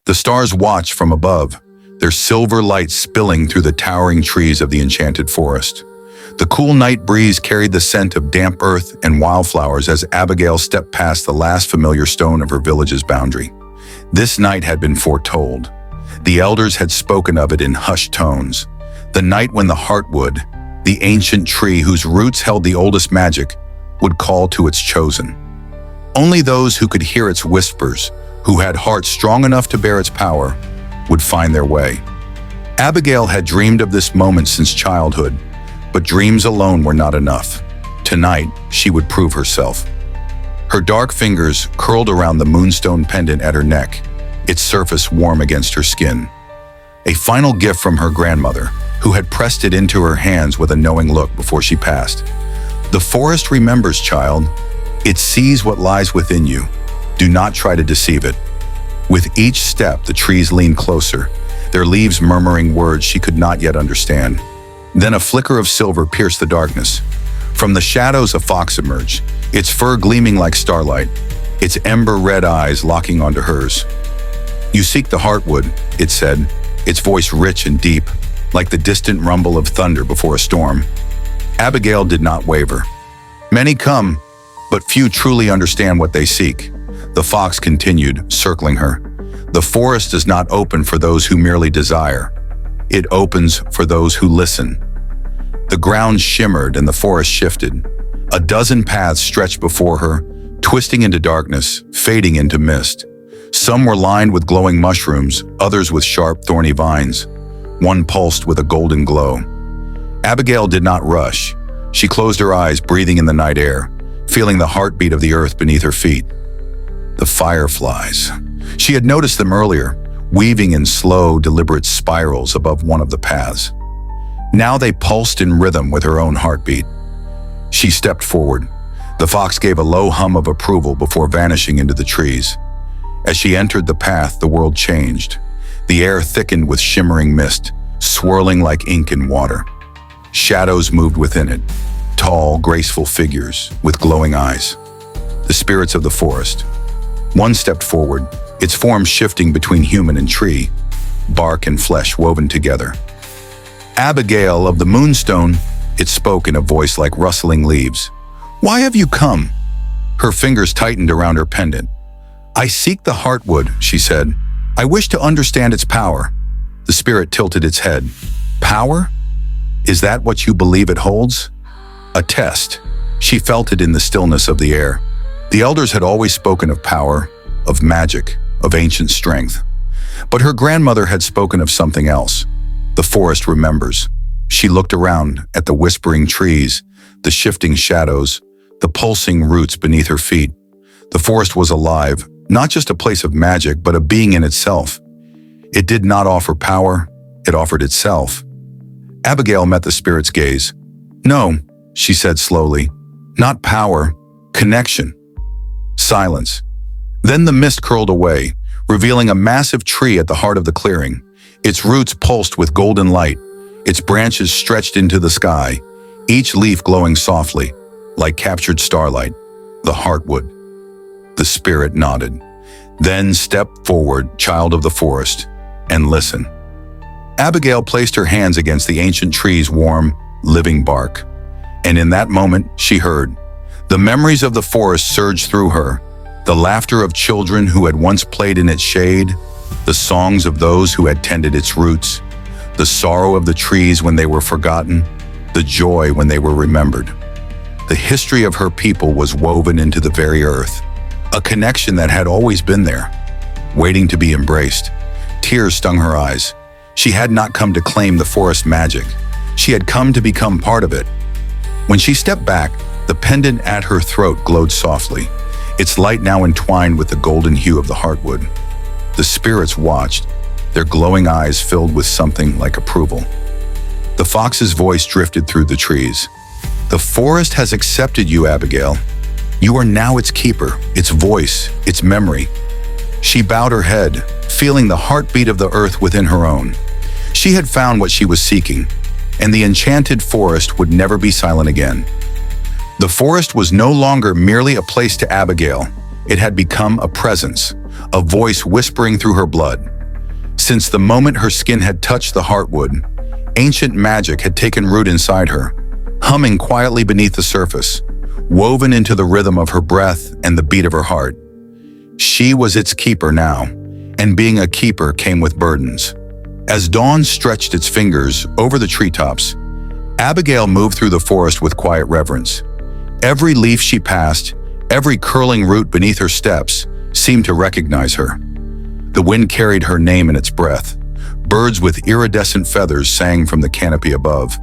The stars watched from above, their silver light spilling through the towering trees of the enchanted forest. The cool night breeze carried the scent of damp earth and wildflowers as Abigail stepped past the last familiar stone of her village's boundary. This night had been foretold. The elders had spoken of it in hushed tones. The night when the heartwood, the ancient tree whose roots held the oldest magic, would call to its chosen. Only those who could hear its whispers, who had hearts strong enough to bear its power, would find their way. Abigail had dreamed of this moment since childhood, but dreams alone were not enough. Tonight, she would prove herself. Her dark fingers curled around the moonstone pendant at her neck, its surface warm against her skin. A final gift from her grandmother, who had pressed it into her hands with a knowing look before she passed. The forest remembers, child. It sees what lies within you. Do not try to deceive it. With each step, the trees leaned closer, their leaves murmuring words she could not yet understand. Then a flicker of silver pierced the darkness. From the shadows, a fox emerged, its fur gleaming like starlight, its ember-red eyes locking onto hers. "You seek the heartwood," it said, its voice rich and deep, like the distant rumble of thunder before a storm. Abigail did not waver. "Many come, but few truly understand what they seek," the fox continued, circling her. "The forest does not open for those who merely desire. It opens for those who listen." The ground shimmered and the forest shifted. A dozen paths stretched before her, twisting into darkness, fading into mist. Some were lined with glowing mushrooms, others with sharp, thorny vines. One pulsed with a golden glow. Abigail did not rush. She closed her eyes, breathing in the night air, feeling the heartbeat of the earth beneath her feet. The fireflies. She had noticed them earlier, weaving in slow, deliberate spirals above one of the paths. Now they pulsed in rhythm with her own heartbeat. She stepped forward. The fox gave a low hum of approval before vanishing into the trees. As she entered the path, the world changed. The air thickened with shimmering mist, swirling like ink in water. Shadows moved within it, tall, graceful figures with glowing eyes. The spirits of the forest. One stepped forward, its form shifting between human and tree, bark and flesh woven together. "Abigail of the Moonstone," it spoke in a voice like rustling leaves. "Why have you come?" Her fingers tightened around her pendant. "I seek the heartwood," she said. "I wish to understand its power." The spirit tilted its head. "Power? Is that what you believe it holds?" A test. She felt it in the stillness of the air. The elders had always spoken of power, of magic, of ancient strength. But her grandmother had spoken of something else. The forest remembers. She looked around at the whispering trees, the shifting shadows, the pulsing roots beneath her feet. The forest was alive, not just a place of magic, but a being in itself. It did not offer power, it offered itself. Abigail met the spirit's gaze. "No," she said slowly, "not power, connection." Silence. Then the mist curled away, revealing a massive tree at the heart of the clearing. Its roots pulsed with golden light, its branches stretched into the sky, each leaf glowing softly, like captured starlight. The heartwood. The spirit nodded. "Then step forward, child of the forest, and listen." Abigail placed her hands against the ancient tree's warm, living bark. And in that moment, she heard. The memories of the forest surged through her, the laughter of children who had once played in its shade, the songs of those who had tended its roots, the sorrow of the trees when they were forgotten, the joy when they were remembered. The history of her people was woven into the very earth, a connection that had always been there, waiting to be embraced. Tears stung her eyes. She had not come to claim the forest magic. She had come to become part of it. When she stepped back, the pendant at her throat glowed softly, its light now entwined with the golden hue of the heartwood. The spirits watched, their glowing eyes filled with something like approval. The fox's voice drifted through the trees. "The forest has accepted you, Abigail. You are now its keeper, its voice, its memory." She bowed her head, feeling the heartbeat of the earth within her own. She had found what she was seeking, and the enchanted forest would never be silent again. The forest was no longer merely a place to Abigail. It had become a presence, a voice whispering through her blood. Since the moment her skin had touched the heartwood, ancient magic had taken root inside her, humming quietly beneath the surface, woven into the rhythm of her breath and the beat of her heart. She was its keeper now, and being a keeper came with burdens. As dawn stretched its fingers over the treetops, Abigail moved through the forest with quiet reverence. Every leaf she passed, every curling root beneath her steps, seemed to recognize her. The wind carried her name in its breath. Birds with iridescent feathers sang from the canopy above,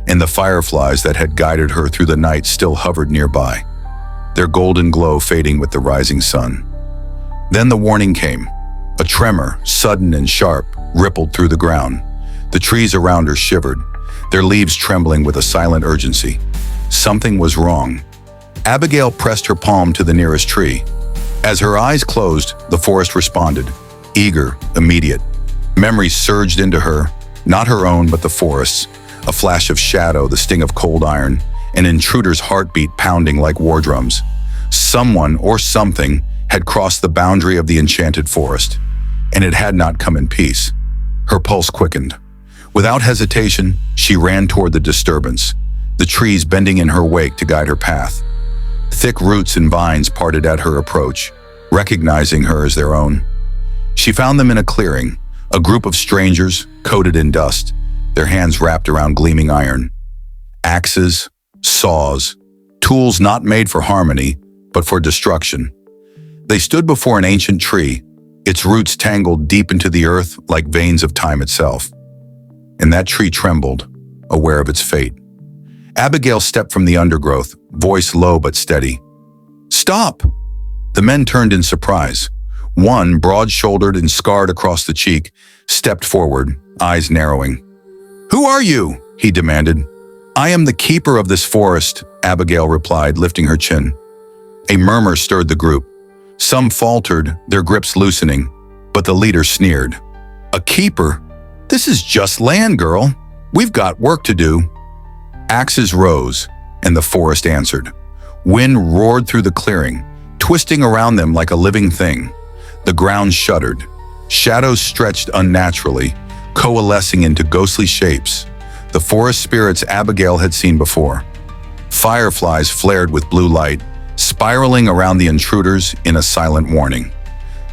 and the fireflies that had guided her through the night still hovered nearby, their golden glow fading with the rising sun. Then the warning came. A tremor, sudden and sharp, rippled through the ground. The trees around her shivered, their leaves trembling with a silent urgency. Something was wrong. Abigail pressed her palm to the nearest tree. As her eyes closed, the forest responded, eager, immediate. Memories surged into her, not her own but the forest's, a flash of shadow, the sting of cold iron, an intruder's heartbeat pounding like war drums. Someone or something had crossed the boundary of the enchanted forest, and it had not come in peace. Her pulse quickened. Without hesitation, she ran toward the disturbance, the trees bending in her wake to guide her path. Thick roots and vines parted at her approach, recognizing her as their own. She found them in a clearing, a group of strangers, coated in dust, their hands wrapped around gleaming iron. Axes, saws, tools not made for harmony, but for destruction. They stood before an ancient tree, its roots tangled deep into the earth like veins of time itself. And that tree trembled, aware of its fate. Abigail stepped from the undergrowth, voice low but steady. "Stop!" The men turned in surprise. One, broad-shouldered and scarred across the cheek, stepped forward, eyes narrowing. "Who are you?" he demanded. "I am the keeper of this forest," Abigail replied, lifting her chin. A murmur stirred the group. Some faltered, their grips loosening, but the leader sneered. "A keeper? This is just land, girl. We've got work to do." Axes rose, and the forest answered. Wind roared through the clearing, twisting around them like a living thing. The ground shuddered. Shadows stretched unnaturally, coalescing into ghostly shapes, the forest spirits Abigail had seen before. Fireflies flared with blue light, spiraling around the intruders in a silent warning.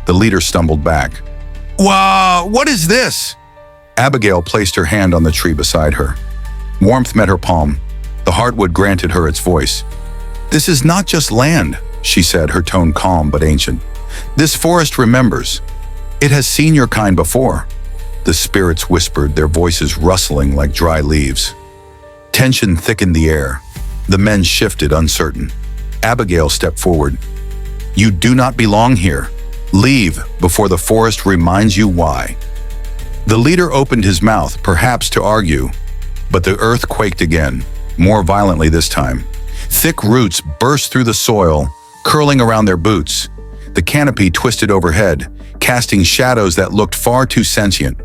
The leader stumbled back. "Wow, what is this?" Abigail placed her hand on the tree beside her. Warmth met her palm. The heartwood granted her its voice. "This is not just land," she said, her tone calm but ancient. "This forest remembers. It has seen your kind before." The spirits whispered, their voices rustling like dry leaves. Tension thickened the air. The men shifted, uncertain. Abigail stepped forward. "You do not belong here. Leave before the forest reminds you why." The leader opened his mouth, perhaps to argue, but the earth quaked again, more violently this time. Thick roots burst through the soil, curling around their boots. The canopy twisted overhead, casting shadows that looked far too sentient.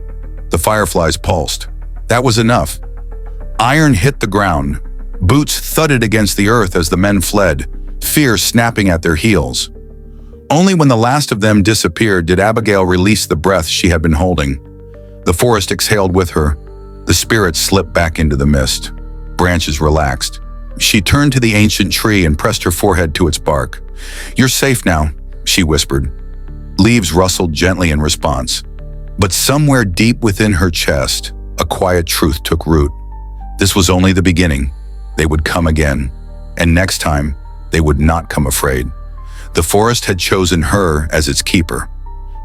The fireflies pulsed. That was enough. Iron hit the ground. Boots thudded against the earth as the men fled, fear snapping at their heels. Only when the last of them disappeared did Abigail release the breath she had been holding. The forest exhaled with her. The spirits slipped back into the mist. Branches relaxed. She turned to the ancient tree and pressed her forehead to its bark. "You're safe now," she whispered. Leaves rustled gently in response. But somewhere deep within her chest, a quiet truth took root. This was only the beginning. They would come again. And next time, they would not come afraid. The forest had chosen her as its keeper.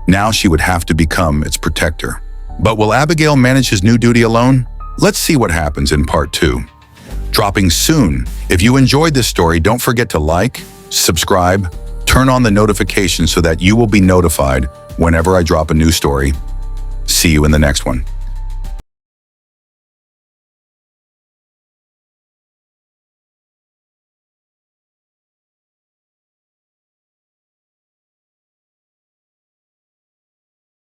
Now she would have to become its protector. But will Abigail manage his new duty alone? Let's see what happens in part 2. Dropping soon. If you enjoyed this story, don't forget to like, subscribe, turn on the notifications so that you will be notified whenever I drop a new story. See you in the next one.